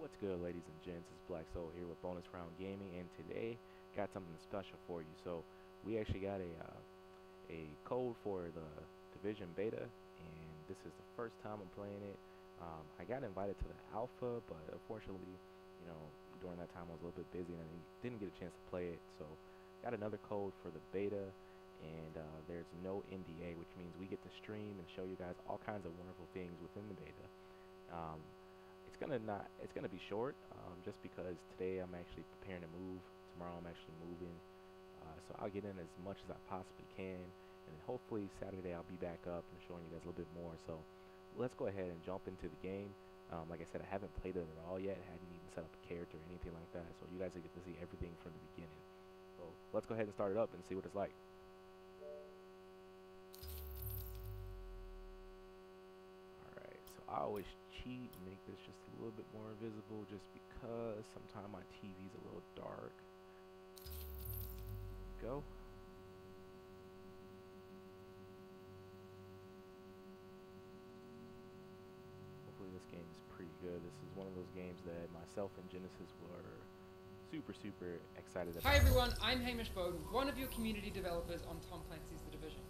What's good, ladies and gents? It's Black Soul here with Bonus Round Gaming, and today got something special for you. So we actually got a code for the Division Beta, and this is the first time I'm playing it. I got invited to the Alpha, but unfortunately, during that time I was a little bit busy and I didn't get a chance to play it. So got another code for the beta, and there's no NDA, which means we get to stream and show you guys all kinds of wonderful things within the beta. Um, it's gonna be short, just because today I'm actually preparing to move. Tomorrow I'm actually moving, so I'll get in as much as I possibly can, and then hopefully Saturday I'll be back up and showing you guys a little bit more. So let's go ahead and jump into the game. Like I said, I haven't played it at all yet. I hadn't even set up a character or anything like that, so you guys will get to see everything from the beginning. So let's go ahead and start it up and see what it's like. Alright, so I always cheat and make this just a little bit more visible just because sometimes my TV's a little dark. Go. Hopefully this game is pretty good. This is one of those games that myself and Genesis were super excited about. Hi everyone, I'm Hamish Bowden, one of your community developers on Tom Clancy's The Division.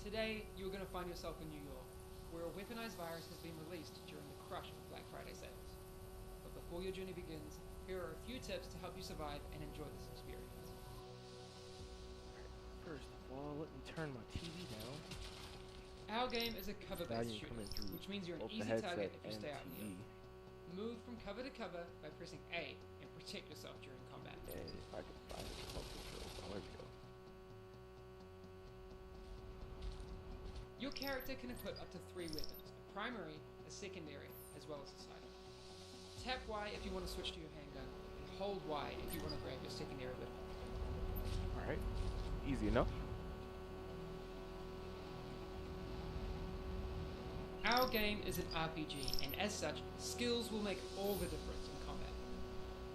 Today, you're going to find yourself in New York, where a weaponized virus has been released during the crush of Black Friday sales. But before your journey begins, here are a few tips to help you survive and enjoy this experience. First of all, let me turn my TV down. Our game is a cover-based shooter, which means you're an easy target if you stay out in the open. Move from cover to cover by pressing A and protect yourself during combat. And if I can find the remote control, oh, there we go. Your character can equip up to 3 weapons, a primary, a secondary, as well as a sidearm. Tap Y if you want to switch to your handgun, and hold Y if you want to grab your secondary weapon. Alright, easy enough. Our game is an RPG, and as such, skills will make all the difference in combat.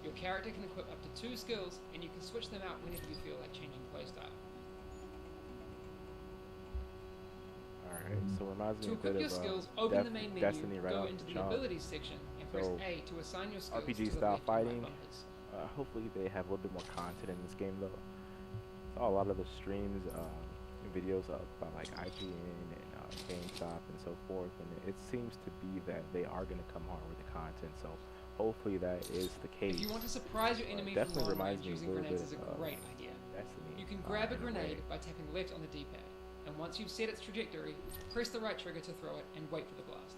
Your character can equip up to 2 skills, and you can switch them out whenever you feel like changing playstyle. Alright, so it reminds me To a bit equip your of skills, open the main menu, Destiny right go out into the the jump. abilities section, and press So, A to assign your skills RPG to the style left and right fighting. bumpers. Hopefully they have a little bit more content in this game though. Saw a lot of the streams and videos about like IGN and GameStop and so forth, and it seems to be that they are going to come hard with the content, so hopefully that is the case. If you want to surprise your enemy from definitely long reminds range, me using a little grenades bit is a of great idea. Destiny, You can grab a in way. grenade by tapping left on the D-pad, and once you've set its trajectory, press the right trigger to throw it and wait for the blast.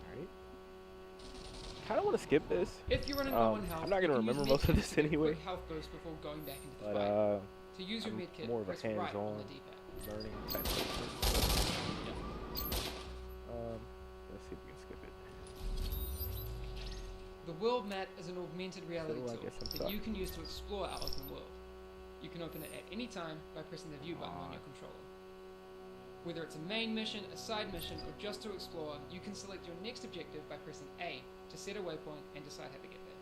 Alright. Kinda wanna skip this. If you're running low on health, I'm not gonna you can remember use most of medkits this to get a anyway. quick health boost before going back into the But fight. To use your I'm medkit, more of a press right on hands-on the D-pad. learning type of person. Let's see if we can skip it. The world map is an augmented reality So, I tool guess I'm that stuck. you can use to explore our open world. You can open it at any time by pressing the view button on your controller. Whether it's a main mission, a side mission, or just to explore, you can select your next objective by pressing A to set a waypoint and decide how to get there.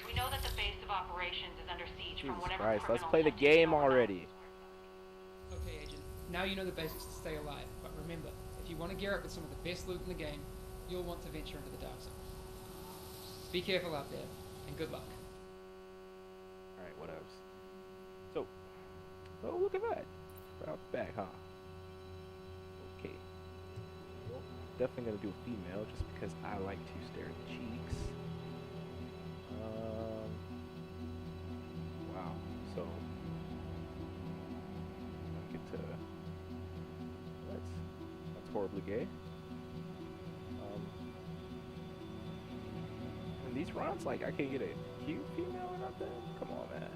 We know that the base of operations is under siege from Jesus whatever Christ, let's criminals play the have taken game over already. Okay, Agent, now you know the basics to stay alive, but remember, if you want to gear up with some of the best loot in the game, you'll want to venture into the dark zone. Be careful out there, and good luck. Alright, what else? So, oh, look at that. Right off the back, huh? Okay. Well, definitely gonna do a female just because I like to stare at the cheeks. Wow. So, I'll get to. That's horribly gay. And these runs, like, I can't get a cute female or nothing. Come on, man.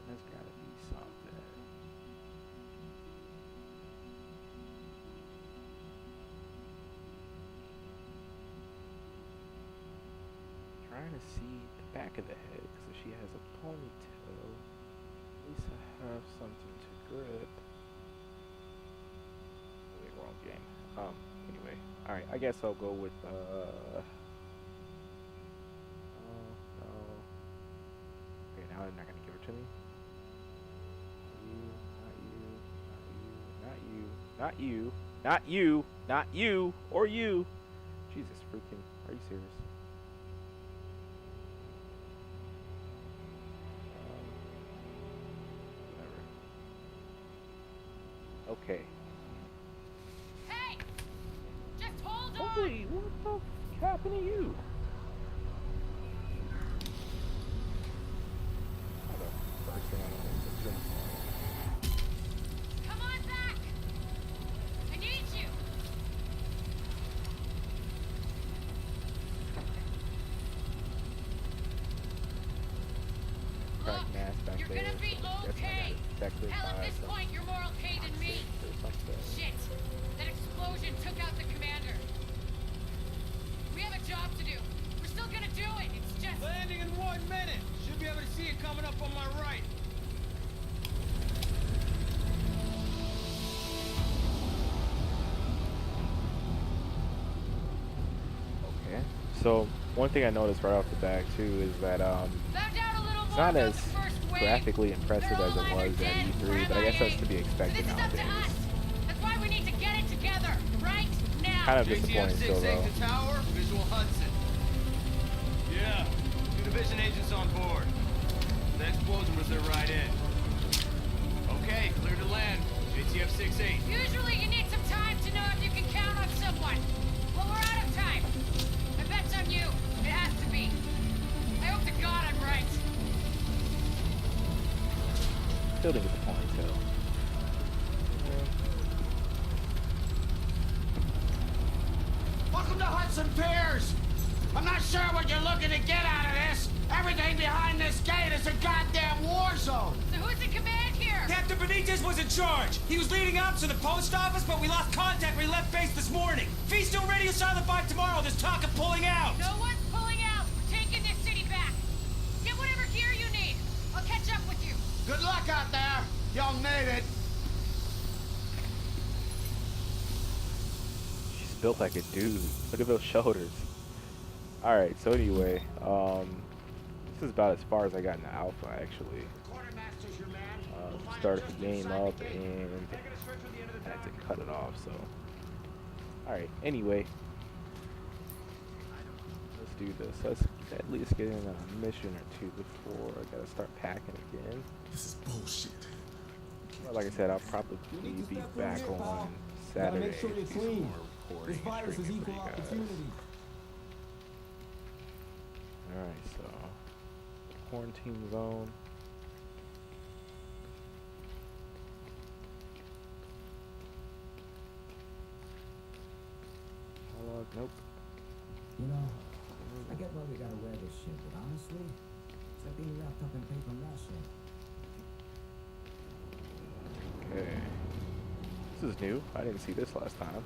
There's gotta be something. Trying to see the back of the head, because if she has a ponytail, at least I have something to grip. Wait, wrong game. Anyway. Alright, I guess I'll go with, oh, no. to me. Not you. Not you. Not you. Or you. Jesus freaking. Are you serious? Whatever. Okay. Hey! Just hold on! Holy, what the f happened to you? First thing I know. Come on back! I need you! Crack mask back You're there. gonna be So I guess I okay. got infected Hell, at by this some point, you're more okay than me. toxic or something. Shit! That explosion took out the commander. We have a job to do. We're still gonna do it. It's just... Landing in 1 minute. Should be able to see it coming up on my right. Okay. So one thing I noticed right off the bat too is that Found out a little it's more not about as the first wave. graphically impressive They're as all it was either at dead E3, or but I guess that's to be MIA. expected So this is up to nowadays. us. That's why we need to get it together, right now. Kind of disappointing still JTF-6 though. the tower, visual Hudson. Yeah, 2 division agents on board. The explosion was their right in. Okay, clear to land. JTF-6-8. Usually you need some time to know if you can count on someone. Well, we're out of time. I bet's on you. It has to be. I hope to God I'm right. Still didn't get the point, so. Welcome to Hudson Piers! I'm not sure what you're looking to get out of this. Everything behind this gate is a goddamn war zone. So who's in command here? Captain Benitez was in charge. He was leading up to the post office, but we lost contact when he left base this morning. Fee's still radio silent by tomorrow. There's talk of pulling out. No one's pulling out. We're taking this city back. Get whatever gear you need. I'll catch up with you. Good luck out there. You'll need it. She's built like a dude. Look at those shoulders. Alright, so anyway, this is about as far as I got in the alpha actually. Quartermaster's your man. We'll find Started just the game inside up the gate. and Taking a straight to the end of the had tower. to cut it off, so. Alright, anyway. Let's do this. Let's at least get in a mission or two before I gotta start packing again. This is bullshit. Well, like I said, I'll probably be back on Saturday. Make sure you're to do some clean. more This recording and virus is streaming for equal you guys. opportunity. Alright, so quarantine zone. Nope. You know, I get why we gotta wear this shit, but honestly, it's like being wrapped up in paper mache. Okay. This is new. I didn't see this last time.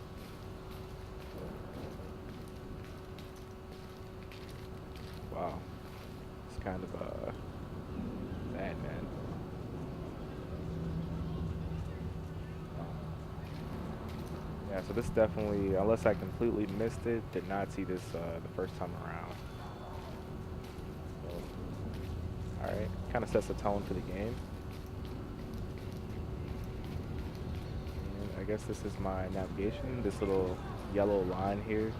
Wow. It's kind of bad, man. Yeah, so this definitely, unless I completely missed it, did not see this the first time around. So, alright, kind of sets the tone for the game. And I guess this is my navigation, this little yellow line here.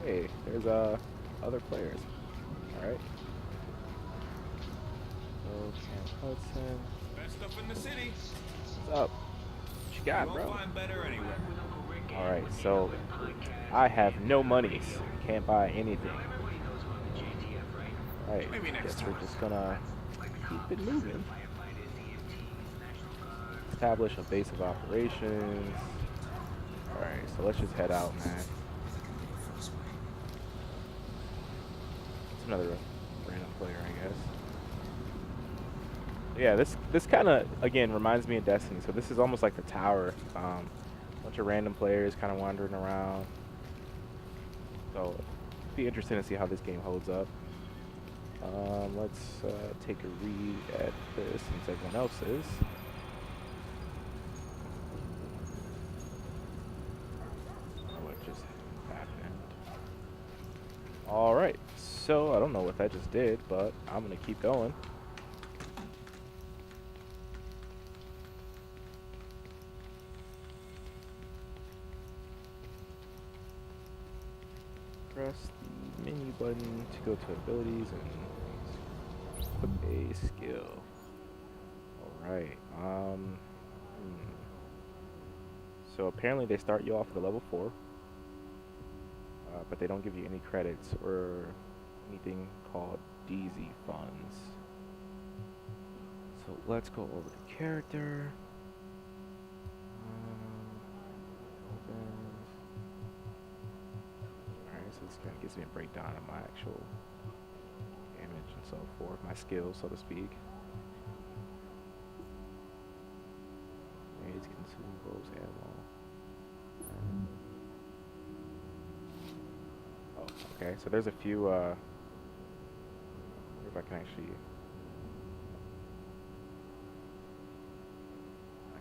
Hey, there's other players. Alright. So, Camp Hudson. Best stuff in the city. What's up? What you got, You bro? won't find better anywhere. Alright, so I have no monies. Can't buy anything. Alright, Maybe next guess we're time. just gonna keep it moving. Establish a base of operations. Alright, so let's just head out, man. It's another random player, I guess. Yeah, this kind of, again, reminds me of Destiny. So this is almost like the tower. Bunch of random players kind of wandering around. So be interesting to see how this game holds up. Let's take a read at this since everyone else is. What just happened? All right, so I don't know what that just did, but I'm gonna keep going. press the menu button to go to abilities and equip a skill. Alright, So apparently they start you off at a level 4, but they don't give you any credits or anything called DZ funds. So let's go over the character. Alright, so this kind of gives me a breakdown of my actual damage and so forth, my skills, so to speak. Raids, consumables, ammo. Oh, okay, so there's a few, I wonder if I can actually,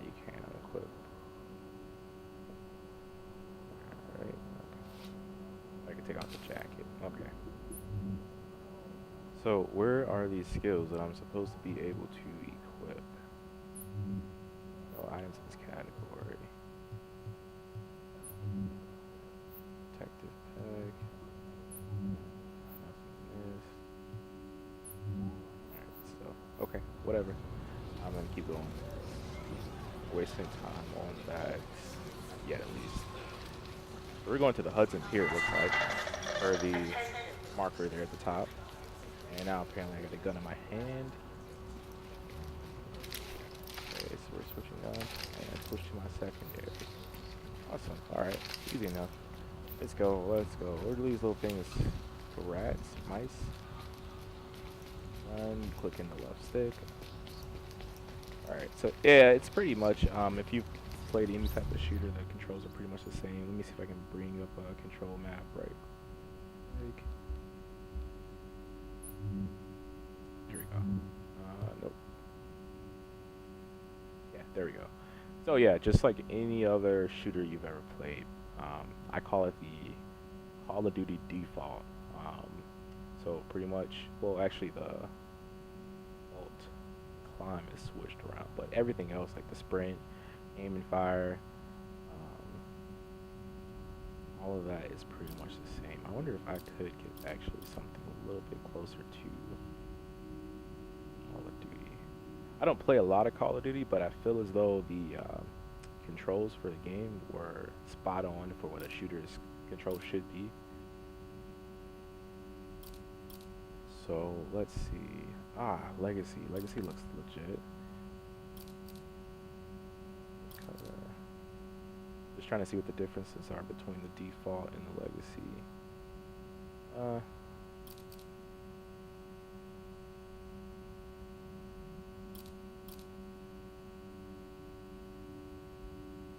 you can unequip. Alright, okay. I can take off the jacket, okay. So, where are these skills that I'm supposed to be able to equip? Oh, items in this category. Protective peg. Alright, so, okay, whatever. I'm gonna keep going. Wasting time on bags. Not yet, at least. So we're going to the Hudson Pier, it looks like. Or the marker there at the top. And now apparently I got a gun in my hand. Okay, so we're switching guns and switch to my secondary. Awesome. Alright, easy enough. Let's go, let's go. What are these little things? Rats? Mice? Run, click in the left stick. Alright, so yeah, it's pretty much, if you've played any type of shooter, the controls are pretty much the same. Let me see if I can bring up a control map right. Here we go. Nope. Yeah, there we go. So yeah, just like any other shooter you've ever played, I call it the Call of Duty default. So pretty much, well, actually the alt climb is switched around, but everything else, like the sprint, aim and fire, all of that is pretty much the same. I wonder if I could get actually something a little bit closer to Call of Duty. I don't play a lot of Call of Duty, but I feel as though the controls for the game were spot on for what a shooter's controls should be. So let's see. Legacy. Legacy looks legit. Just trying to see what the differences are between the default and the legacy.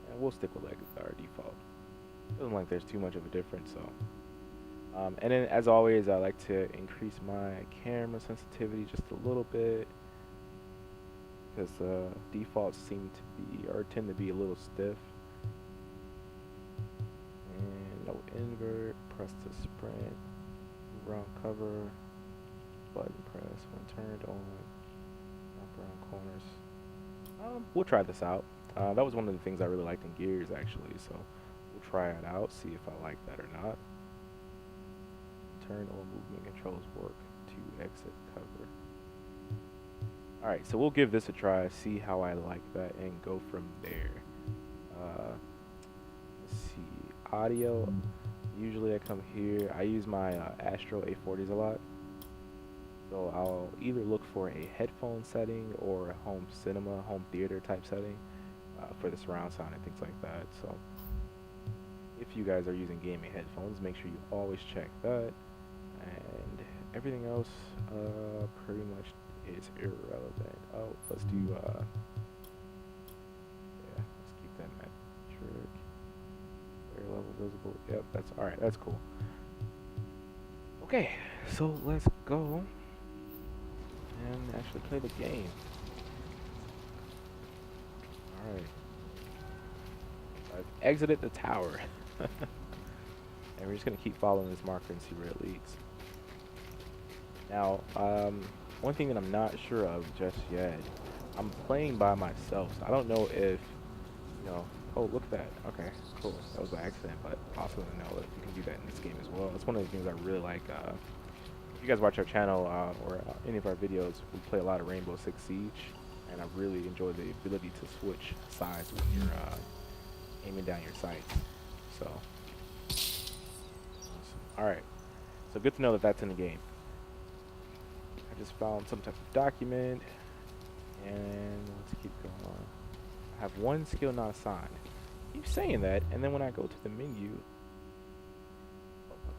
And we'll stick with our default. Doesn't like there's too much of a difference, so. And then, as always, I like to increase my camera sensitivity just a little bit, because defaults seem to be, or tend to be a little stiff. And no invert, press to sprint, move around cover, button press when turned on, wrap around corners. We'll try this out. That was one of the things I really liked in Gears, actually, so we'll try it out, see if I like that or not. Turn on movement controls work to exit cover. Alright, so we'll give this a try, see how I like that, and go from there. Let's see, audio. Usually I come here, I use my Astro A40s a lot. So I'll either look for a headphone setting or a home cinema, home theater type setting for the surround sound and things like that. So if you guys are using gaming headphones, make sure you always check that. And everything else pretty much is irrelevant. Oh, let's do yeah, let's keep that metric. Air level visible. Yep, that's alright, that's cool. Okay, so let's go and actually play the game. Alright. I've exited the tower. And we're just gonna keep following this marker and see where it leads. Now, one thing that I'm not sure of just yet, I'm playing by myself, so I don't know if, you know, oh, look at that, okay. Cool. That was by accident, but awesome to know that you can do that in this game as well. It's one of the things I really like. If you guys watch our channel or any of our videos, we play a lot of Rainbow Six Siege, and I really enjoy the ability to switch sides when you're aiming down your sights. So, awesome. All right. So good to know that that's in the game. I just found some type of document, and let's keep going on. I have one skill not assigned. Keep saying that, and then when I go to the menu,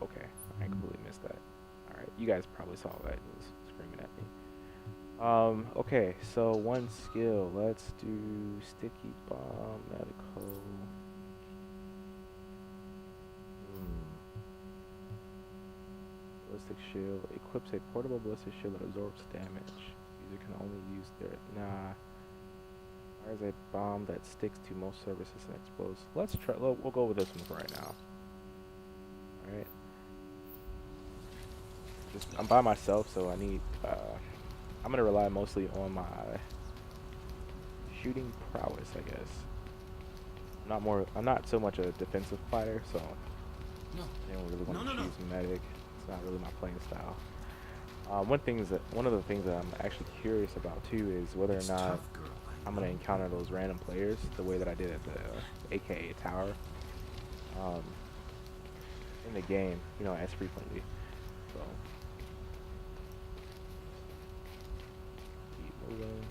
okay, I completely missed that. All right, you guys probably saw that. It was screaming at me. Okay, so one skill. Let's do sticky bomb, medical. Ballistic shield equips a portable ballistic shield that absorbs damage. User can only use their Fires a bomb that sticks to most surfaces and explodes. Let's try. We'll go with this one for right now. All right. I'm by myself, so I need. I'm gonna rely mostly on my shooting prowess, I guess. I'm not so much a defensive fighter, so I don't really want to use medic. It's not really my playing style. One of the things that I'm actually curious about too is whether or not I'm gonna encounter those random players the way that I did at the AKA tower in the game, you know, as frequently. So keep moving.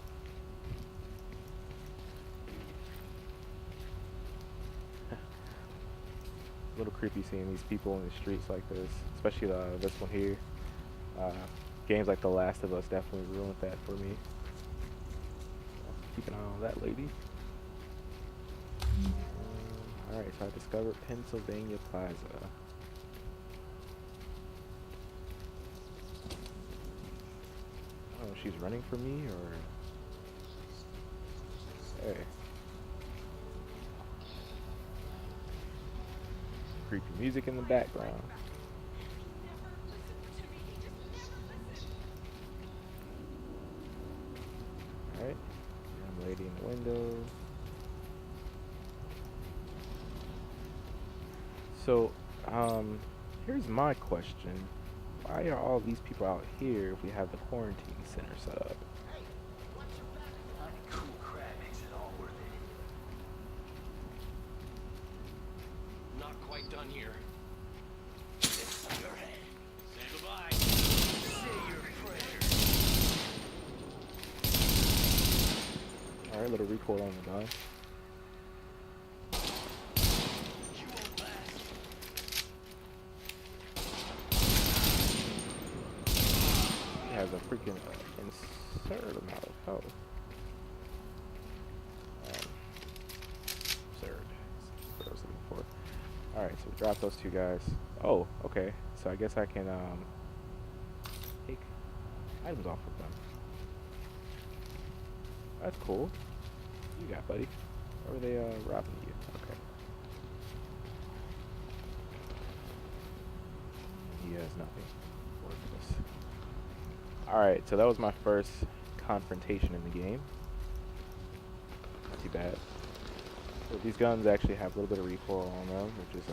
A little creepy seeing these people in the streets like this, especially this one here. Games like The Last of Us definitely ruined that for me. Keep an eye on that lady. Alright, so I discovered Pennsylvania Plaza. Oh, she's running from me, or... Hey. Creepy music in the background. Alright. Young lady in the window. So, here's my question. Why are all these people out here if we have the quarantine center set up? Not quite done here. Say goodbye. Say your prayers. Alright, little recoil on the gun. He has a freaking absurd amount of health. Absurd. That's what I was looking for. Alright, so we drop those two guys. Oh, okay. So I guess I can take items off of them. That's cool. You got, buddy? Or are they robbing you? Okay. He has nothing. Worthless. Alright, so that was my first confrontation in the game. Not too bad. So these guns actually have a little bit of recoil on them, which is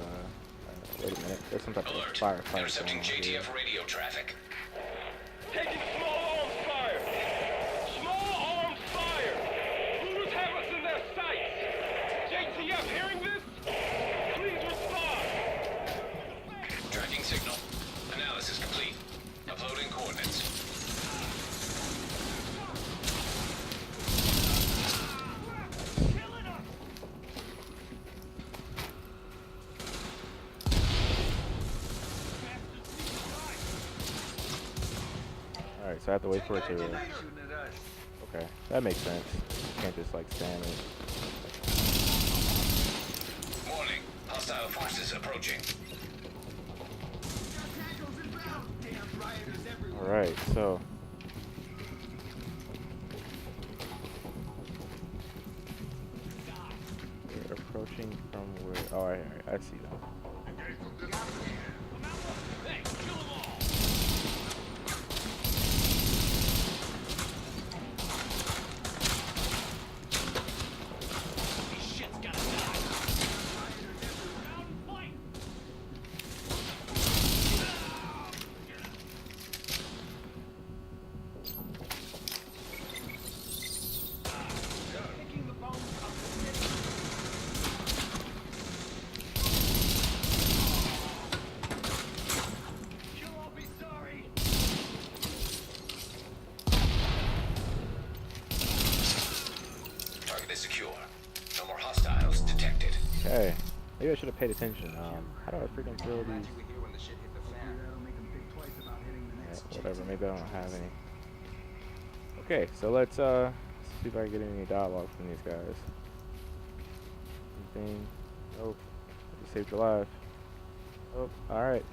wait a minute. There's some type of fire. Intercepting JTF radio traffic. Taking small arms fire! Small arms fire! Hooters have us in their sights! JTF hearing this? Please respond! Tracking signal. Analysis complete. Uploading coordinates. Alright, so I have to wait for it to... Okay, that makes sense. You can't just like stand it. Warning. Hostile forces approaching. Alright, so... They're approaching from where... Oh, alright, I see them. Hey, kill them all! This shit's gotta die. Maybe I should have paid attention. How do I freaking throw these? Yeah, whatever. Maybe I don't have any. Okay, so let's see if I can get any dialogue from these guys. Anything? Nope. I just saved your life. Oh, all right.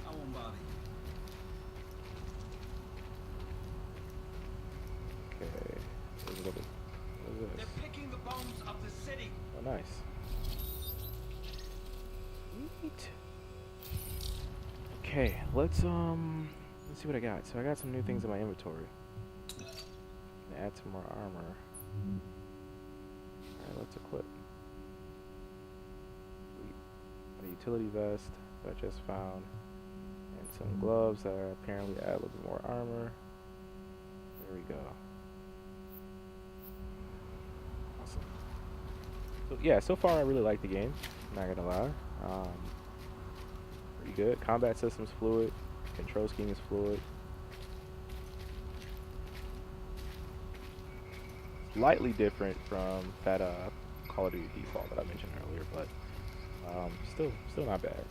I won't bother you. Okay. What is this? They're picking the bones of the city. Oh, nice. Neat. Okay, let's see what I got. So I got some new things in my inventory. Add some more armor. Alright, let's equip. A utility vest that I just found. And some gloves that are apparently add a little bit more armor. There we go. Awesome. So yeah, so far I really like the game. I'm not gonna lie. Pretty good. Combat system's fluid. Control scheme is fluid. Slightly different from that Call of Duty default that I mentioned earlier, but still not bad.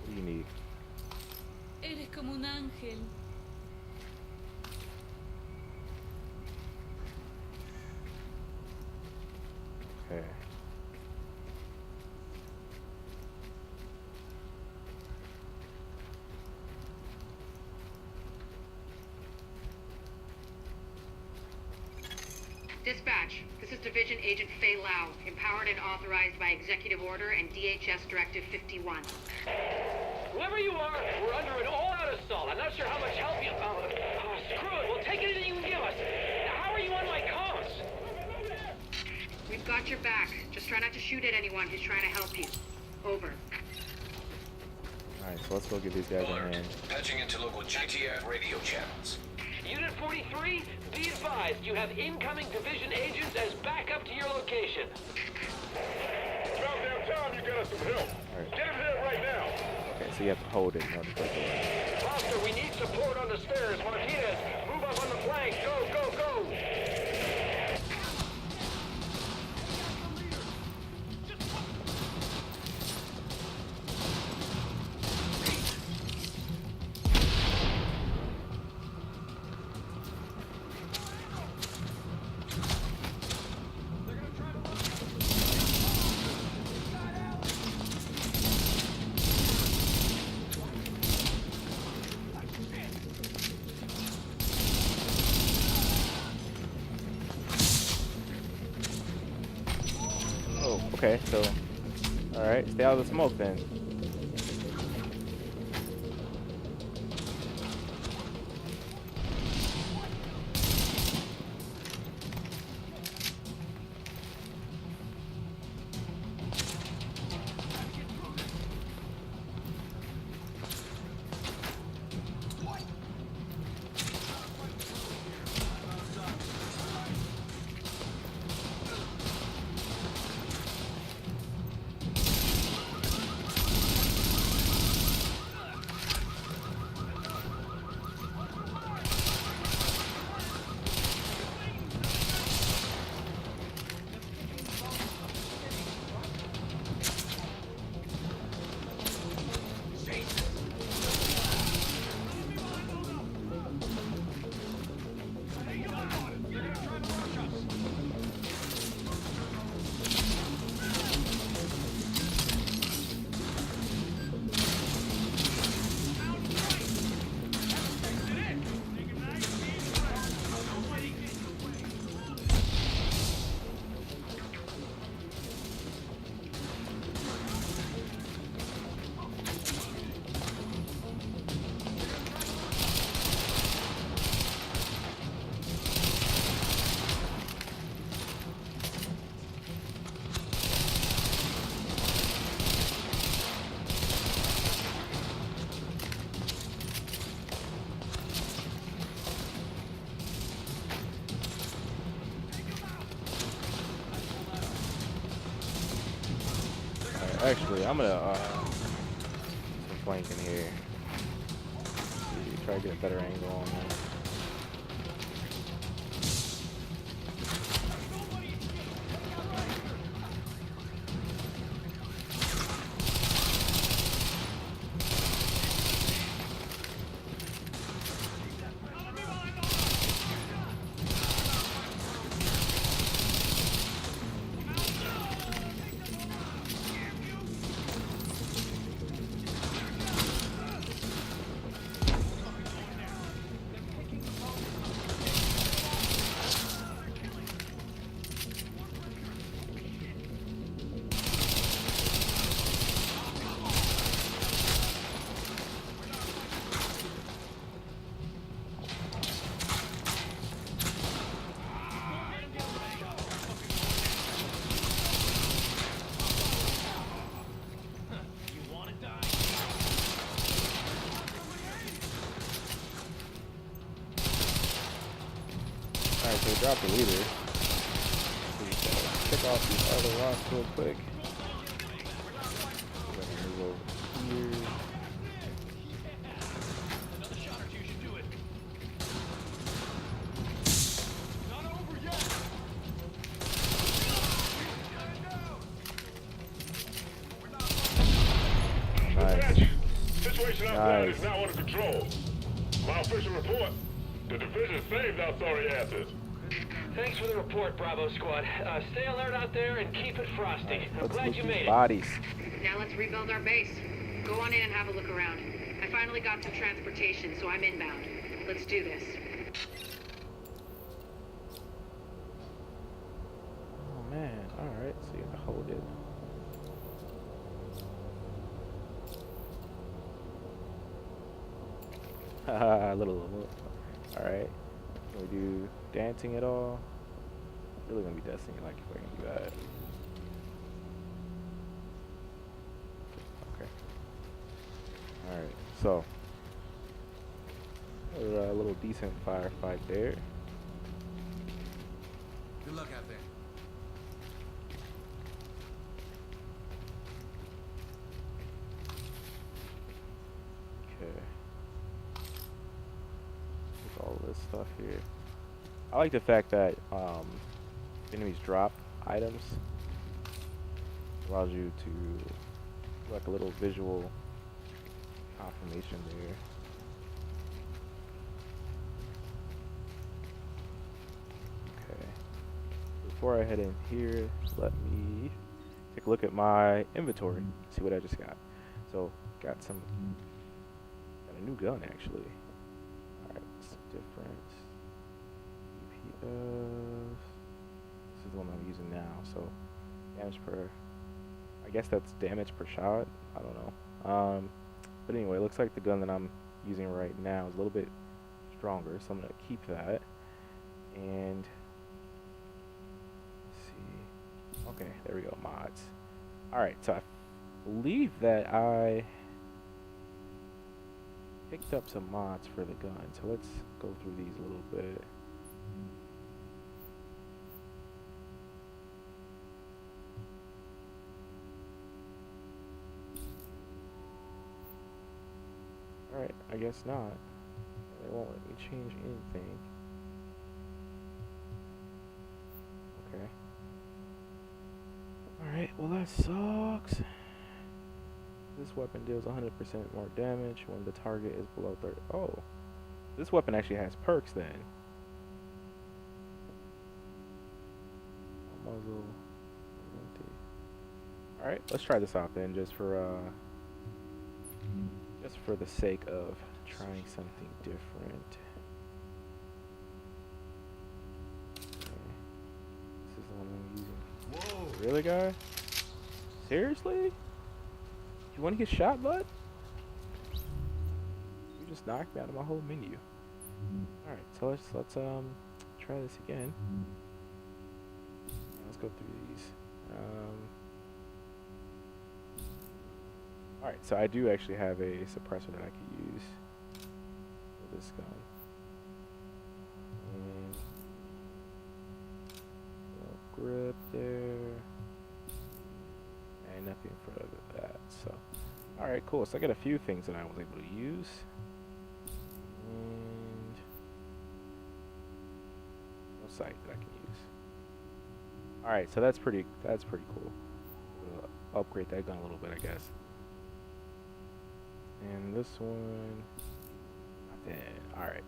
What do you need? Eres como un ángel. Okay. Dispatch, this is Division Agent Fei Lau, empowered and authorized by Executive Order and DHS Directive 51. Whoever you are, we're under an all-out assault. I'm not sure how much help you... screw it. We'll take anything you can give us. Now, how are you on my comms? We've got your back. Just try not to shoot at anyone who's trying to help you. Over. Alright, so let's go give these guys a Alert. hand. Patching into local GTF radio channels. Unit 43, be advised you have incoming division agents as backup to your location. About damn time you get us some help. Alright. Get him here right now. Okay, so you have to hold it in order to break it. Foster, we need support on the stairs. Martinez, move up on the flank. Go, go, go. Okay, so, alright, stay out of the smoke then. Actually, I'm gonna some flank in here. See, try to get a better angle on that. drop the leader. Check off these other rocks real quick. Move over here. Dispatch, situation outside is now under control. My official report, the division saved our sorry asses. Thanks for the report, Bravo Squad. Stay alert out there and keep it frosty. I'm glad you made it. Bodies. Now let's rebuild our base. Go on in and have a look around. I finally got some transportation, so I'm inbound. Let's do this. Oh man, alright, so you gotta hold it. Haha, little. Alright. Can we do dancing at all? Really gonna be dancing like if I can do that. Okay. Alright, so a little decent firefight there. Good luck out there. Okay. With all this stuff here. I like the fact that enemies drop items. Allows you to like a little visual confirmation there. Okay. Before I head in here, let me take a look at my inventory. See what I just got. So got a new gun actually. Alright, it's different. This is the one I'm using now, so damage per, I guess that's damage per shot, I don't know. But anyway, it looks like the gun that I'm using right now is a little bit stronger, so I'm gonna keep that. And let's see, okay, there we go, mods. Alright, so I believe that I picked up some mods for the gun, so let's go through these a little bit. Alright, I guess not. They won't let me change anything. Okay. Alright, well that sucks. This weapon deals 100% more damage when the target is below 30. Oh, this weapon actually has perks then. Muzzle. Alright, let's try this out then, just for the sake of trying something different. Okay. This is the one I'm using. Whoa! Really, guy? Seriously? You want to get shot, bud? You just knocked me out of my whole menu. Alright, so let's try this again. Let's go through these. Alright, so I do actually have a suppressor that I could use for this gun. And grip there. And nothing further than that. So, alright, cool. So I got a few things that I was able to use. And no sight that I can use. Alright, so that's pretty cool. We'll upgrade that gun a little bit, I guess. And this one, nothing. Alright.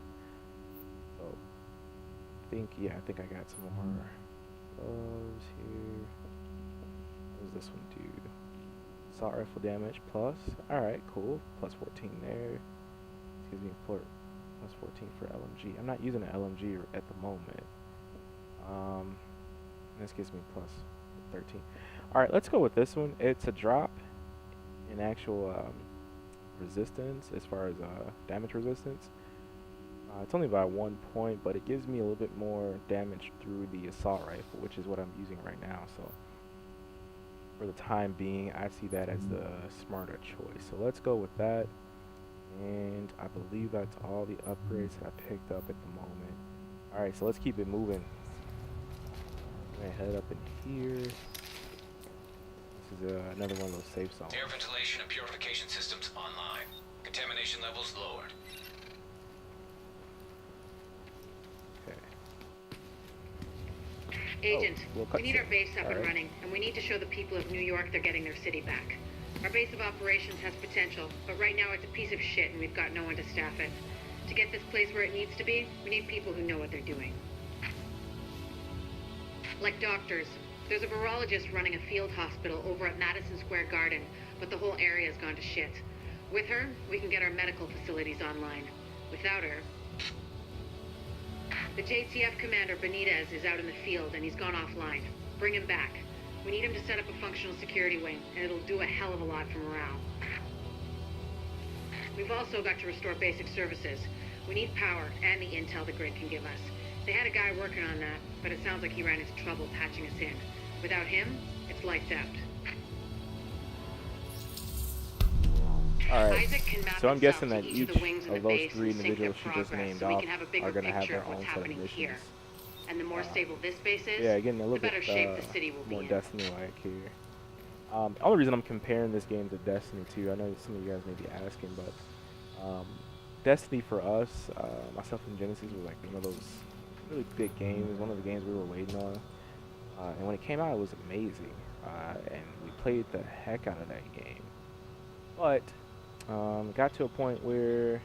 So, I think I got some more gloves here. What does this one do? Assault rifle damage plus. Alright, cool. Plus 14 there. Excuse me, plus 14 for LMG. I'm not using an LMG at the moment. This gives me plus 13. Alright, let's go with this one. It's a drop in actual resistance as far as damage resistance. It's only by 1 point, but it gives me a little bit more damage through the assault rifle, which is what I'm using right now. So for the time being, I see that as the smarter choice. So let's go with that. And I believe that's all the upgrades that I picked up at the moment. Alright, so let's keep it moving. gonna head up in here. This is another one of those safe zones. Air ventilation and purification systems online. Contamination levels lowered. Okay. Agent, little we need our cutscene. base up and Alright. running, and we need to show the people of New York they're getting their city back. Our base of operations has potential, but right now it's a piece of shit and we've got no one to staff it. To get this place where it needs to be, we need people who know what they're doing. Like doctors. There's a virologist running a field hospital over at Madison Square Garden, but the whole area's gone to shit. With her, we can get our medical facilities online. Without her... The JTF commander, Benitez, is out in the field and he's gone offline. Bring him back. We need him to set up a functional security wing, and it'll do a hell of a lot for morale. We've also got to restore basic services. We need power and the intel the grid can give us. They had a guy working on that, but it sounds like he ran into trouble patching us in. Without him, it's lights out. Alright, Isaac can map so I'm himself guessing to that each each of the wings in the of those base three and sync their individuals she just progress named so we off can have a are bigger going to have picture their of own what's set of happening missions. here. And the more stable this base is, Yeah, getting a the little better bit shape the city will more be in. Destiny-like here. The only reason I'm comparing this game to Destiny 2, I know some of you guys may be asking, but Destiny for us, myself and Genesis, was like one of those really big games, one of the games we were waiting on. And when it came out, it was amazing, and we played the heck out of that game. But got to a point where,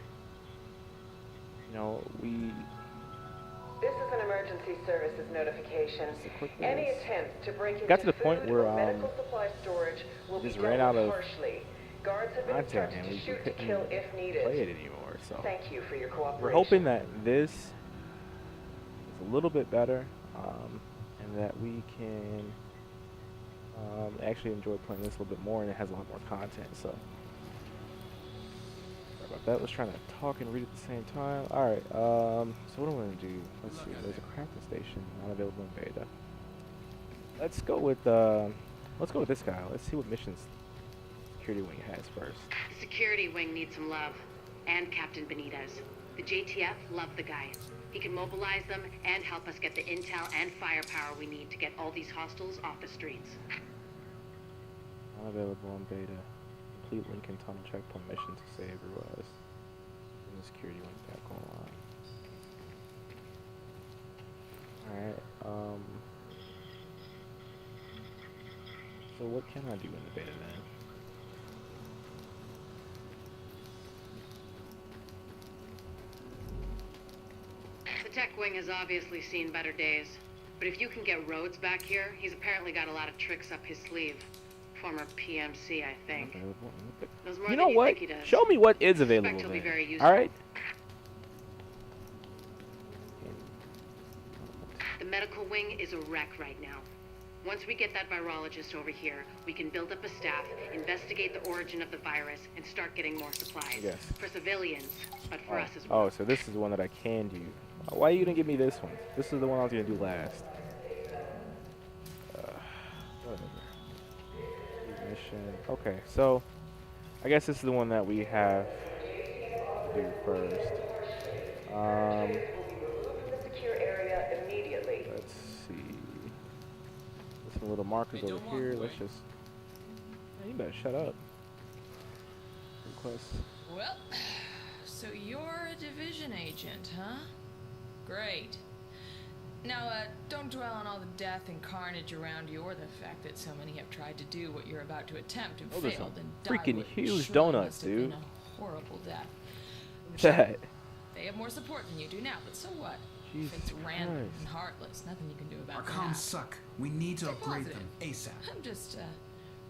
you know, This is an emergency services notification. Any attempt to break into got to the point food where or medical supply storage will be just dealt ran out with of harshly. Guards have been content, instructed and to we shoot to couldn't kill if needed. play it anymore. So Thank you for your cooperation. we're hoping that this is a little bit better, and that we can actually enjoy playing this a little bit more, and it has a lot more content. So sorry about that. Let's try to talk and read at the same time. All right. So what do I want to do? Let's see. There's a crafting station not available in beta. Let's go with this guy. Let's see what missions Security Wing has first. The security wing needs some love. And Captain Benitez. The JTF love the guy. He can mobilize them and help us get the intel and firepower we need to get all these hostiles off the streets. Not available in beta. Complete Lincoln Tunnel checkpoint mission to save Ruiz. And the security wing back online. Alright, so what can I do in the beta then? The tech wing has obviously seen better days. But if you can get Rhodes back here, he's apparently got a lot of tricks up his sleeve. Former PMC, I think. Knows more You than know what? think he does. Show me what is available Suspect he'll be then. very useful. Alright? The medical wing is a wreck right now. Once we get that virologist over here, we can build up a staff, investigate the origin of the virus, and start getting more supplies. Yes. For civilians, but for us as well. Oh, so this is the one that I can do. Why are you gonna give me this one? This is the one I was gonna do last. Whatever. Mission. Okay, so I guess this is the one that we have to do first. The secure area immediately. Let's see. There's some little markers over here. Let's just. Man, you better shut up. Request. Well, so you're a division agent, huh? Great. Now, don't dwell on all the death and carnage around you, or the fact that so many have tried to do what you're about to attempt and Those are failed some and died. freaking what huge surely donuts, must have been dude. a horrible death. That. They have more support than you do now, but so what? Jesus If it's random Christ. and heartless, nothing you can do about Our that. comms suck. We need to Stay upgrade positive. them ASAP. I'm just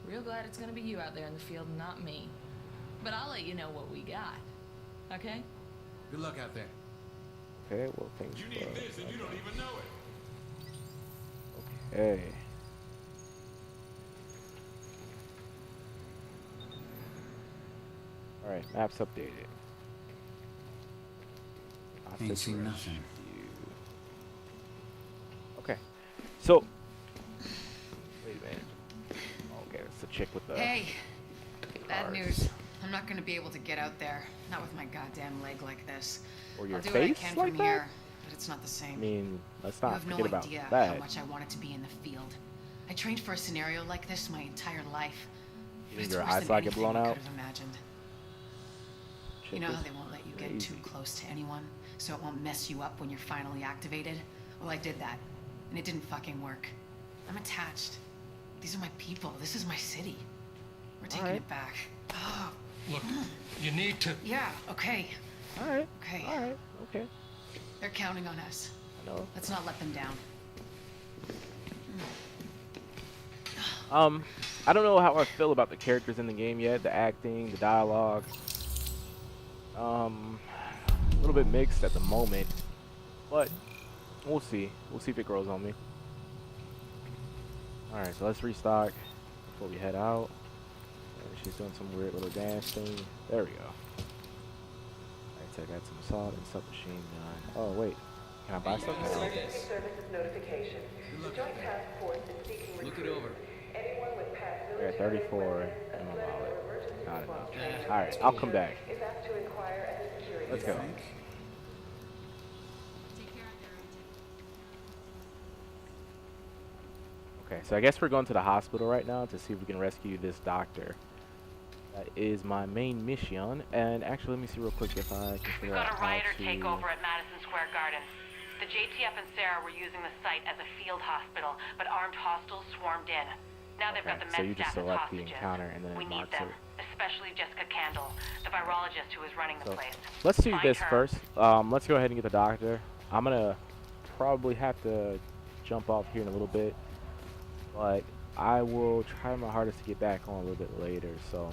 real glad it's gonna be you out there in the field and not me. But I'll let you know what we got. Okay? Good luck out there. Okay, well, thanks. You need this and you don't even know it. Okay. Alright, maps updated. Ain't seen nothing. Okay, so. Wait a minute. Okay, it's the chick with the. Hey, bad cards. news. I'm not gonna be able to get out there. Not with my goddamn leg like this. Or your I'll do what I face can like from that? here. but it's not the same. I mean, let's You not have no forget about idea how that. much I wanted to be in the field. I trained for a scenario like this my entire life. You But think it's your worse than eyesight get anything blown I out? could have imagined. Shit, You know how this they won't let you is get too crazy. close to anyone, so it won't mess you up when you're finally activated? Well, I did that, and it didn't fucking work. I'm attached. These are my people. This is my city. We're taking Alright. it back. Oh, Look, you need to... yeah, okay. Alright. Okay. Alright. Okay. They're counting on us. I know. Let's not let them down. I don't know how I feel about the characters in the game yet, the acting, the dialogue. A little bit mixed at the moment, but we'll see. We'll see if it grows on me. Alright, so let's restock before we head out. And she's doing some weird little dance thing. There we go. Alright, so I got some salt and submachine gun. Oh, wait. Can I buy something? Emergency services notification. The Joint Task Force is seeking Look it recruits. over. Anyone with past I got military 34 weapons, in my athletic, wallet. or emergency Not response enough. training Alright, I'll come back. is asked to inquire at the security Let's go. desk. Okay, so I guess we're going to the hospital right now to see if we can rescue this doctor. That is my main mission. And actually, let me see real quick if I can We've figure got out a how rioter to... takeover at Madison Square Garden. The JTF and Sarah were using the site as a field hospital, but armed hostiles swarmed in. Now they've got the so you med just staff as select the hostages. encounter and then it We need marks them, it. especially Jessica Candle, the virologist who is running the So place. let's do Find this her. first. Let's go ahead and get the doctor. I'm gonna probably have to jump off here in a little bit, but I will try my hardest to get back on a little bit later. So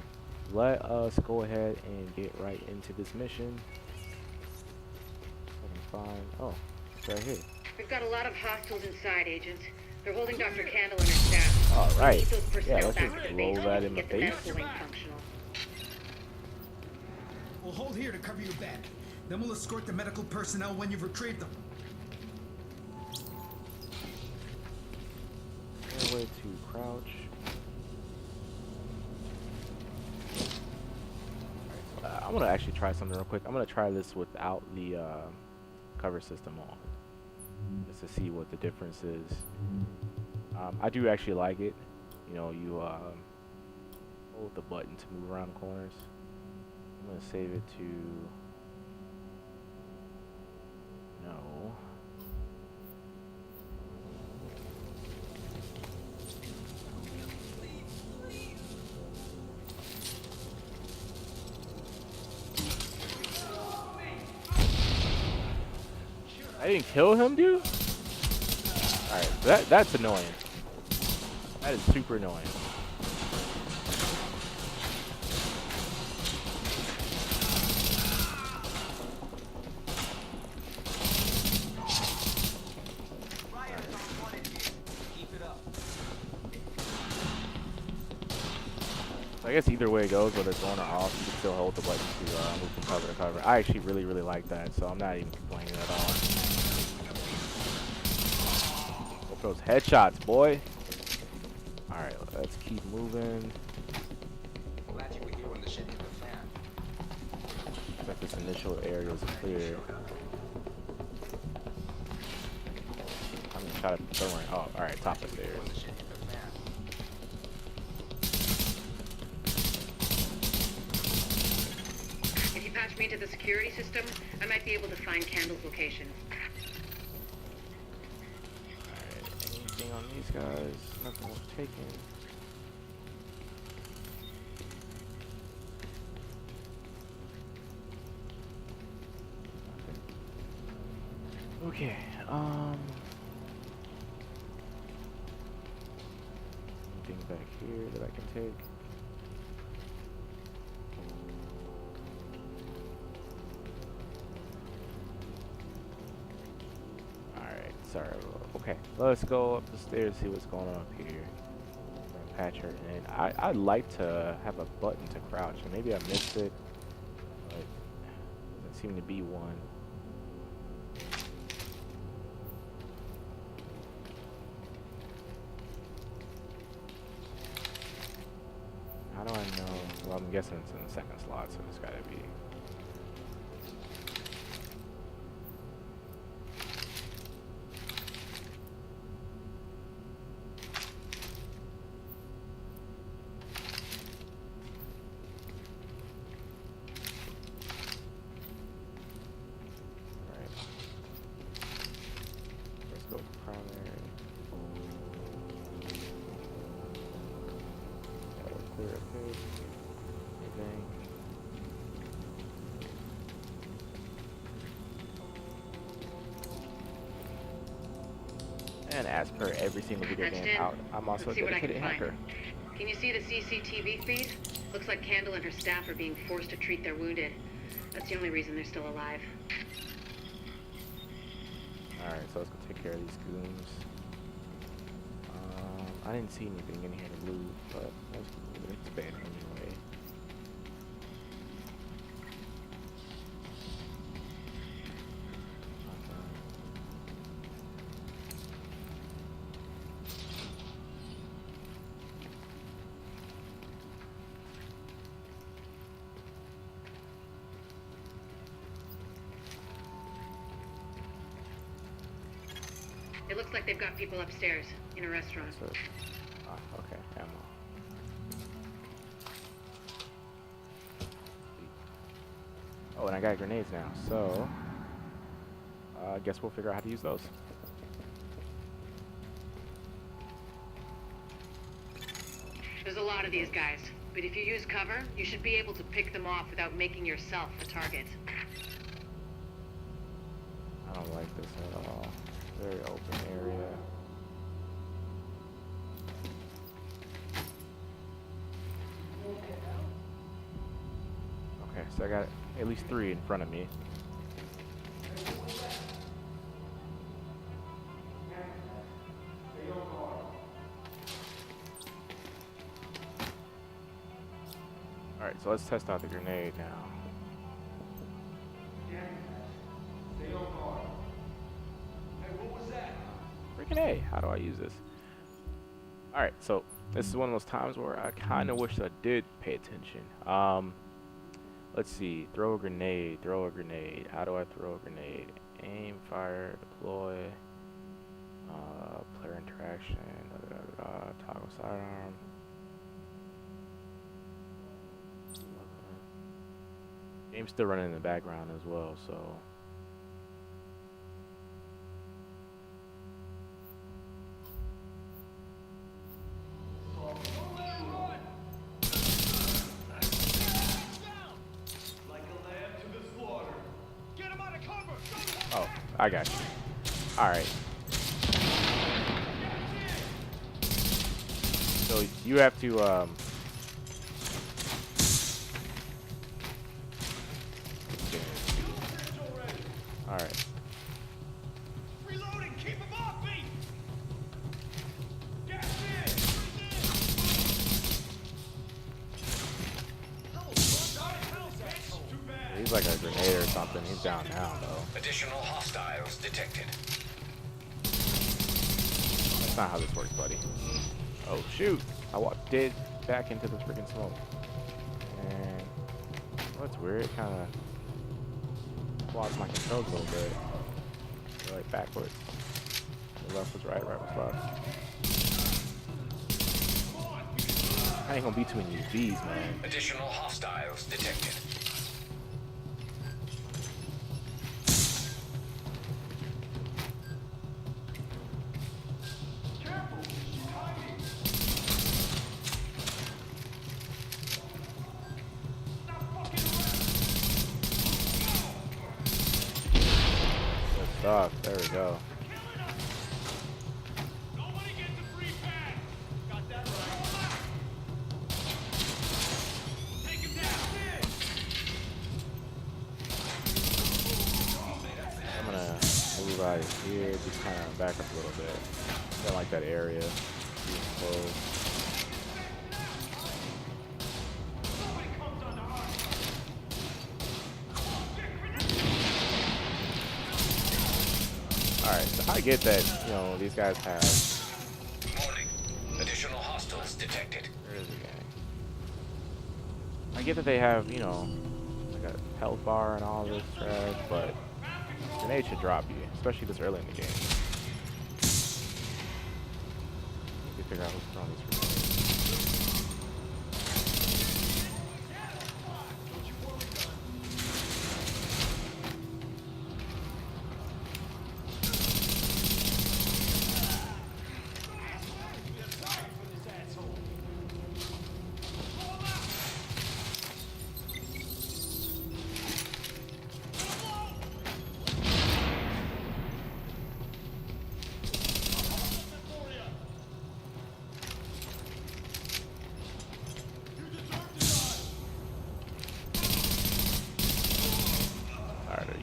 let us go ahead and get right into this mission. I can find. Oh, it's right here. We've got a lot of hostiles inside, Agent. They're holding Dr. Candle and her staff. All We right. need those Yeah, personnel let's back just to the blow base that and in my get the face. medical wing functional. We'll hold here to cover your back. Then we'll escort the medical personnel when you've retrieved them. Way to crouch. I'm gonna actually try something real quick. I'm gonna try this without the cover system on, just to see what the difference is. I do actually like it. You know, you hold the button to move around the corners. I'm gonna save it to no. I didn't kill him, dude? Alright, that's annoying. That is super annoying. I guess either way it goes, whether it's on or off, you can still hold the button to move from cover to cover. I actually really like that, so I'm not even complaining at all. Go for those headshots, boy. Alright, let's keep moving. Glad you were here when the shit hit the fan. Looks like this initial area is clear. I'm gonna try to somewhere. Oh, alright, top of stairs. If you patch me into the security system, I might be able to find Candle's location. Alright, anything on these guys? Nothing was taken. Okay, anything back here that I can take? Alright, sorry. Okay, let's go up the stairs, see what's going on up here. Patch her in. I'd like to have a button to crouch, and maybe I missed it, but doesn't seem to be one. How do I know? Well, I'm guessing it's in the second slot, so it's gotta be. anything. And as per every single video That's game Jen. out, I'm also a Let's see what I dedicated can find. hacker. Can you see the CCTV feed? Looks like Candle and her staff are being forced to treat their wounded. That's the only reason they're still alive. Alright, so let's go take care of these goons. I didn't see anything in here to loot, but it's bad anyway. It looks like they've got people upstairs in a restaurant. Okay, ammo. Oh, and I got grenades now, so I guess we'll figure out how to use those. There's a lot of these guys, but if you use cover, you should be able to pick them off without making yourself a target. I don't like this at all. Very open area. Okay, so I got at least 3 in front of me. Alright, so let's test out the grenade now. Freaking A, how do I use this? Alright, so this is one of those times where I kind of wish I did pay attention. Let's see, throw a grenade. How do I throw a grenade? Aim, fire, deploy, player interaction, toggle sidearm. Game's still running in the background as well, so. Oh, I got you. Alright. So you have to, alright. Reloading, keep him off me! Gas He's like a grenade or something. He's down now, though. Additional hostiles detected. That's not how this works, buddy. Oh, shoot. I walked dead back into the freaking smoke. And that's weird. It kind of blocks my controls a little bit. Go like backwards. The left was right, right was left. I ain't gonna be too many UVs, man. Additional hostiles detected. Good stuff. There we go. I'm gonna move out of here, just kind of back up a little bit. Don't like that area being closed. Alright, so I get that, you know, these guys have... Warning. Additional hostiles detected. Where is the gang? I get that they have, you know, like a health bar and all this trash, but grenade should drop you, especially this early in the game. You can figure out who's throwing these grenades.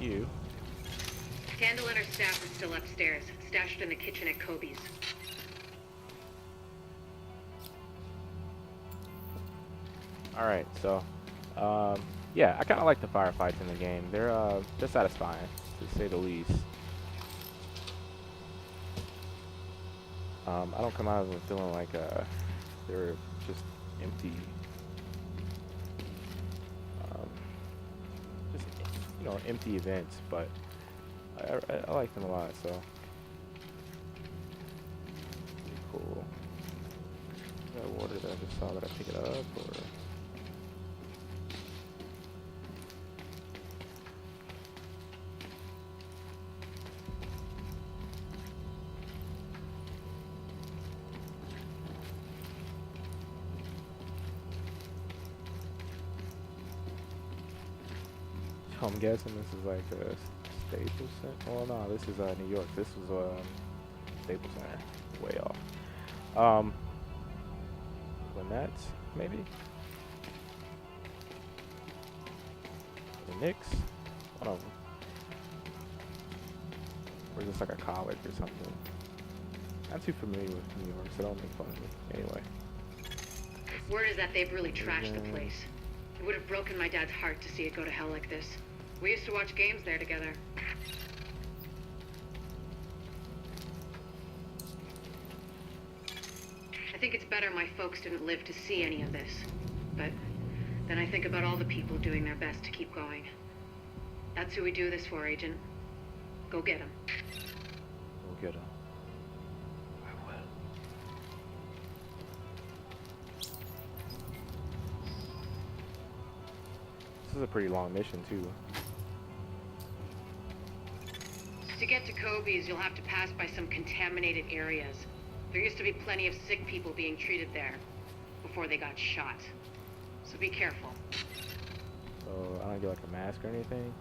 you. Tandil and her staff is still upstairs, stashed in the kitchen at Kobe's. Alright, so, yeah, I kind of like the firefights in the game. They're satisfying, to say the least. I don't come out of them feeling like they're just empty, just, you know, empty events, but I like them a lot, so. Pretty cool. Is that water that I just saw that I pick it up, or? I'm guessing this is like a Staples Center. Well, no, this is New York. This was Staples Center. Way off. Lynette's, maybe? The Knicks? One of them. Or just like a college or something. I'm too familiar with New York, so don't make fun of me. Anyway. Word is that they've really trashed the place. It would have broken my dad's heart to see it go to hell like this. We used to watch games there together. I think it's better my folks didn't live to see any of this. But then I think about all the people doing their best to keep going. That's who we do this for, Agent. Go get them. Go get them. I will. This is a pretty long mission, too. To get to Kobe's, you'll have to pass by some contaminated areas. There used to be plenty of sick people being treated there before they got shot. So be careful. So I don't get like a mask or anything?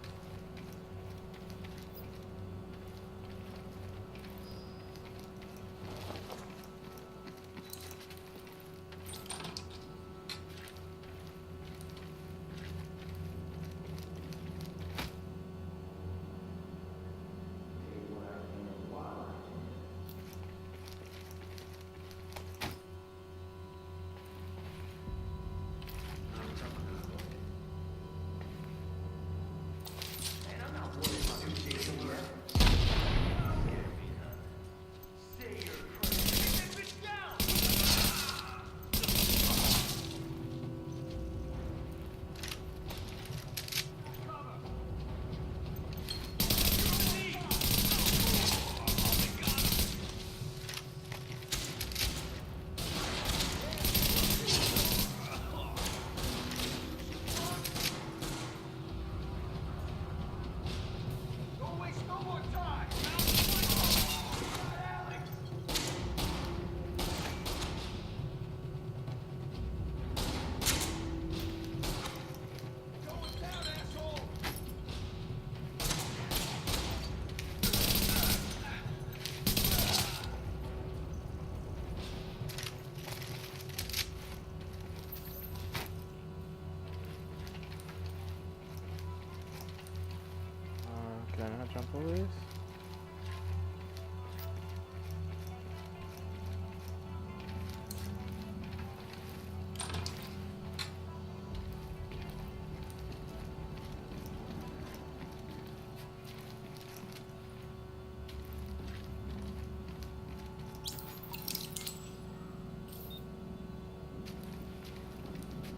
Can I not jump over this?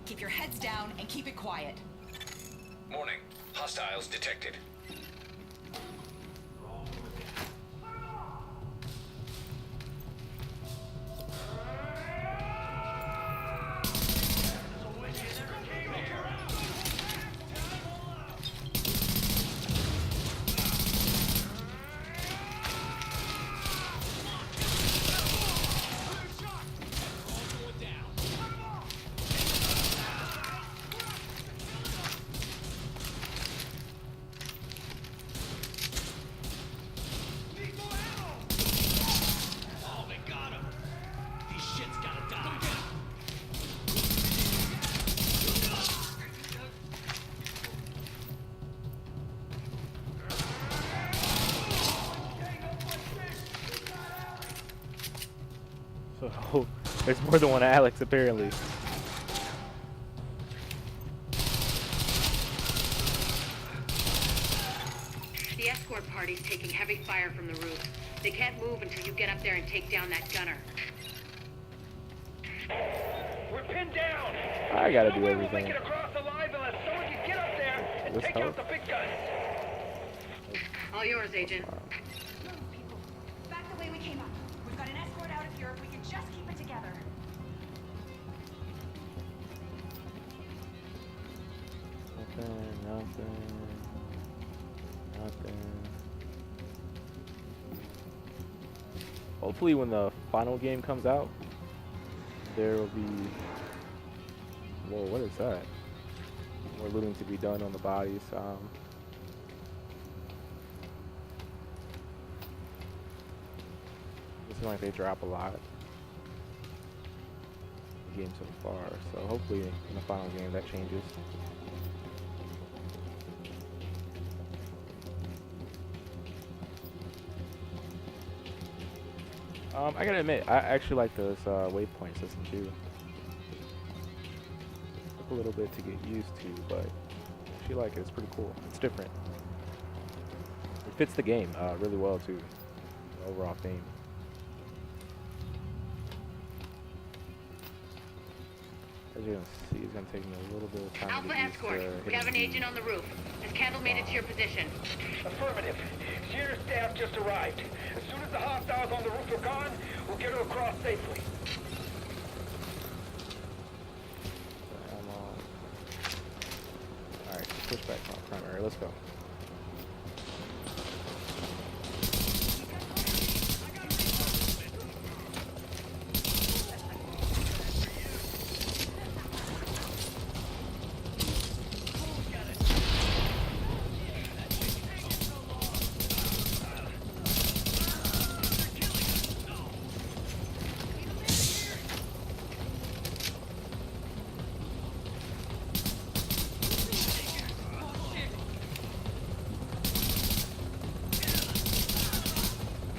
Keep your heads down and keep it quiet. Warning. Hostiles detected. Oh, there's more than one Alex apparently. The escort party's taking heavy fire from the roof. They can't move until you get up there and take down that gunner. We're pinned down. I gotta do No way we'll everything. make it across alive unless someone can get up there and Let's take hope. out the big guns. All yours, Agent. Back the way we came up. We've got an escort out of here if we can just keep it together. Nothing. Hopefully when the final game comes out, there will be... Whoa, what is that? More looting to be done on the bodies. It seems like they drop a lot. The game so far, so hopefully in the final game that changes. I gotta admit, I actually like this waypoint system too. Took a little bit to get used to, but I actually like it. It's pretty cool. It's different. It fits the game really well too. The overall theme. As you can see, it's gonna take me a little bit of time Alpha to get used escort. to We have an hitting agent on the roof. Has Kendall made it to your position? Affirmative. Senior staff just arrived. As soon as the hostiles on the roof are gone, we'll get her across safely. Alright, push back on primary. Let's go.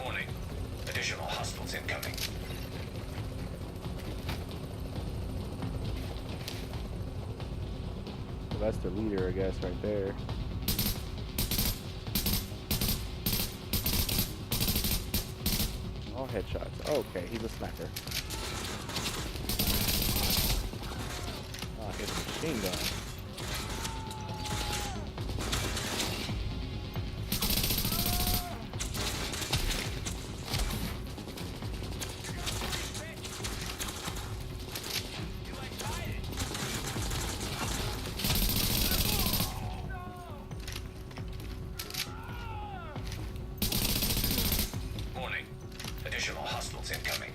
Warning. Additional hostiles incoming. So that's the leader, I guess, right there. All headshots. Okay, he's a sniper. Oh, his machine gun. Warning. Additional hostiles incoming.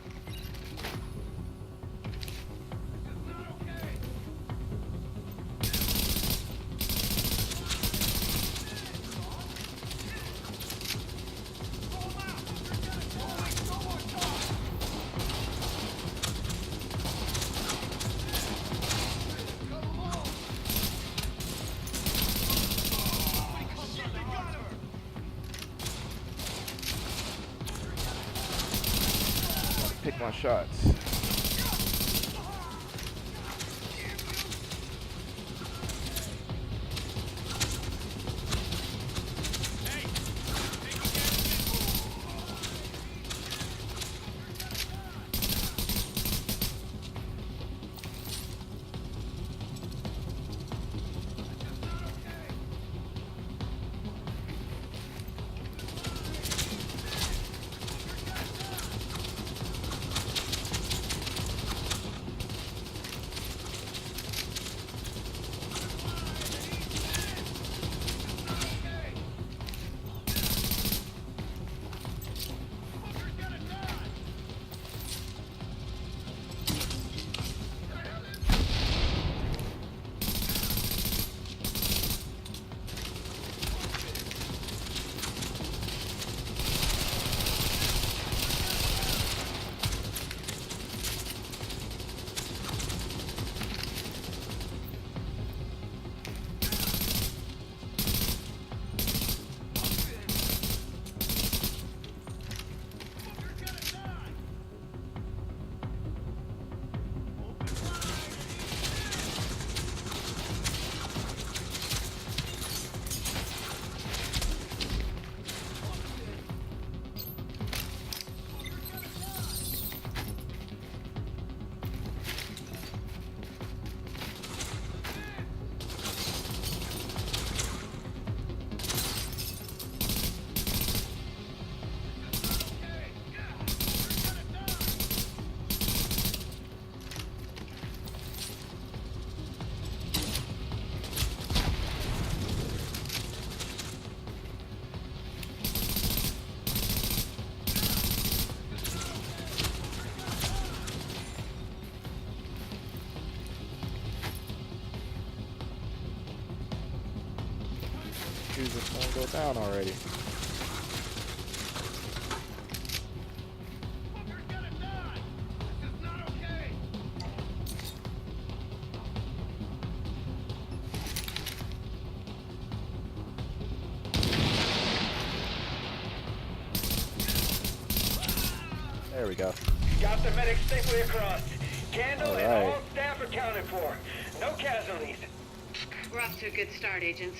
Pick my shots. Jesus, won't go down already. There we go. Got the medics safely across. Candle and Alright. all staff accounted for. No casualties. We're off to a good start, agents.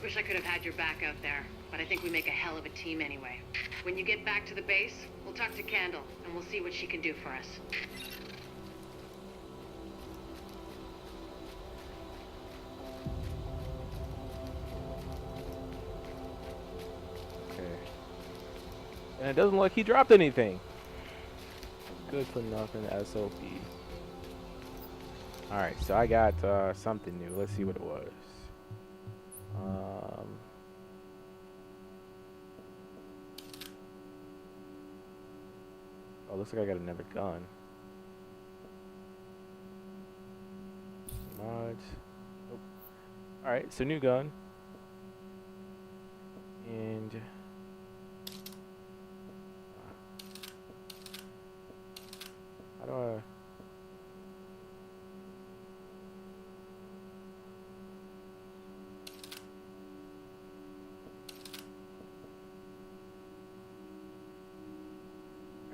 Wish I could have had your back out there, but I think we make a hell of a team anyway. When you get back to the base, we'll talk to Candle, and we'll see what she can do for us. Okay. And it doesn't look like he dropped anything. Good for nothing SOP. Alright, so I got something new. Let's see what it was. Oh, looks like I got another gun. Mods. Nope. Alright, so new gun. And how do I...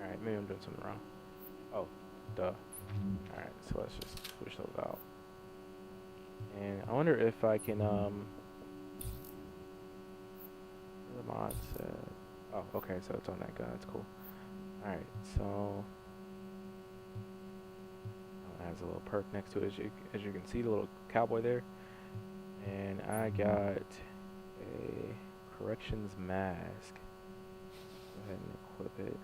Alright, maybe I'm doing something wrong. Oh, duh. Alright, so let's just switch those out. And I wonder if I can, the mod said... Oh, okay, so it's on that gun, that's cool. Alright, so... It has a little perk next to it, as you can see, the little cowboy there. And I got a corrections mask. Go ahead and equip it.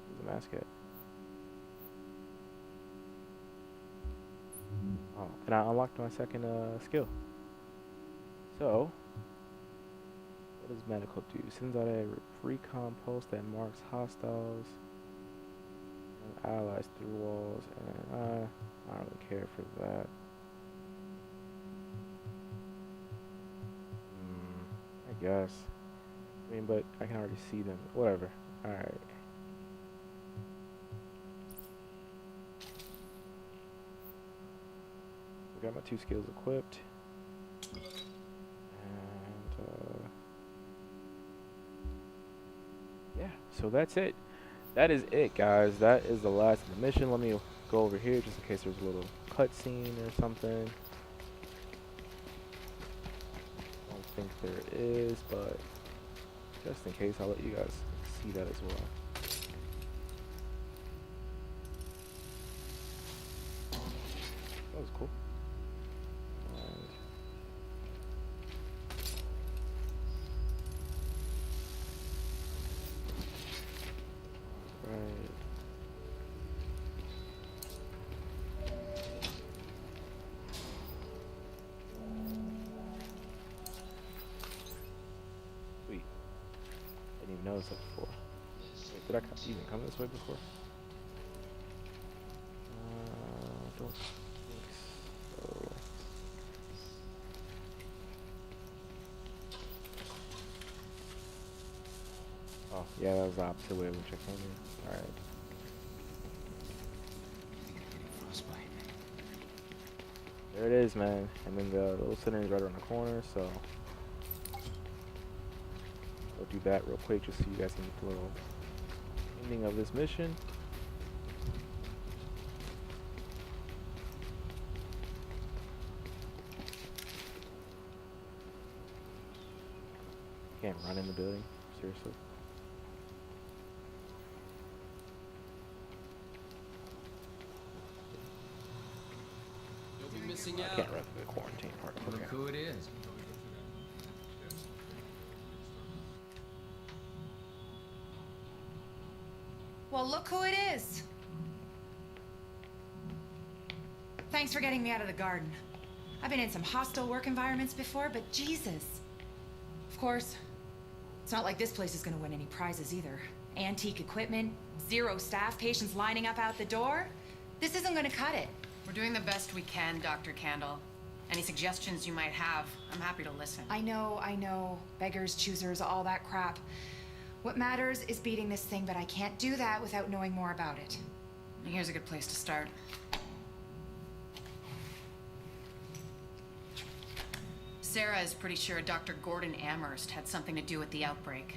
Where's the mask at? Oh, and I unlocked my second skill. So, what does medical do? Sends out a recon pulse that marks hostiles and allies through walls, and I don't really care for that. I guess. I mean, but I can already see them. Whatever. Alright. I got my 2 skills equipped. And, yeah, so that's it. That is it, guys. That is the last of the mission. Let me go over here just in case there's a little cutscene or something. I don't think there is, but just in case, I'll let you guys see that as well. That was cool. Sweet. I didn't even notice that before. Wait, did I even come this way before? Don't think so. Oh, yeah, that was the opposite way which I came in. Alright. There it is, man. And then the little center is right around the corner, so go do that real quick just so you guys can get the little ending of this mission. Can't run in the building, seriously. You'll be missing out. I can't run through the quarantine part. Look who it is. Well, look who it is. Thanks for getting me out of the garden. I've been in some hostile work environments before, but Jesus. Of course, it's not like this place is gonna win any prizes either. Antique equipment, 0 staff, patients lining up out the door. This isn't gonna cut it. We're doing the best we can, Dr. Candle. Any suggestions you might have, I'm happy to listen. I know. Beggars, choosers, all that crap. What matters is beating this thing, but I can't do that without knowing more about it. Here's a good place to start. Sarah is pretty sure Dr. Gordon Amherst had something to do with the outbreak.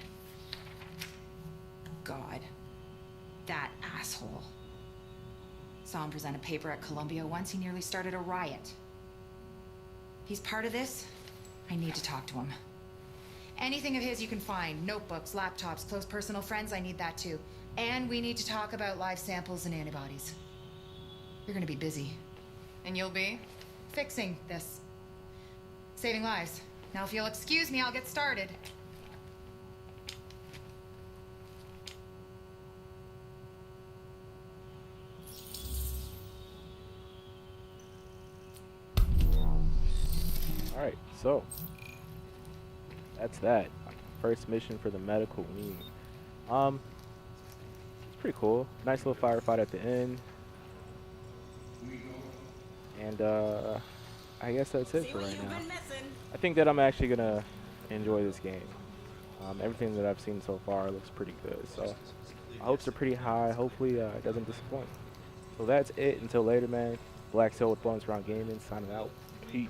God. That asshole. Saw him present a paper at Columbia once. He nearly started a riot. He's part of this. I need to talk to him. Anything of his you can find. Notebooks, laptops, close personal friends, I need that too. And we need to talk about live samples and antibodies. You're gonna be busy. And you'll be? Fixing this. Saving lives. Now if you'll excuse me, I'll get started. Alright, so that's that. First mission for the medical wing. It's pretty cool. Nice little firefight at the end. And I guess that's it for right now. I think that I'm actually gonna enjoy this game. Everything that I've seen so far looks pretty good, so my hopes are pretty high. Hopefully it doesn't disappoint. So that's it. Until later, man. Black Cell with Bonus Round Gaming signing out. Peace.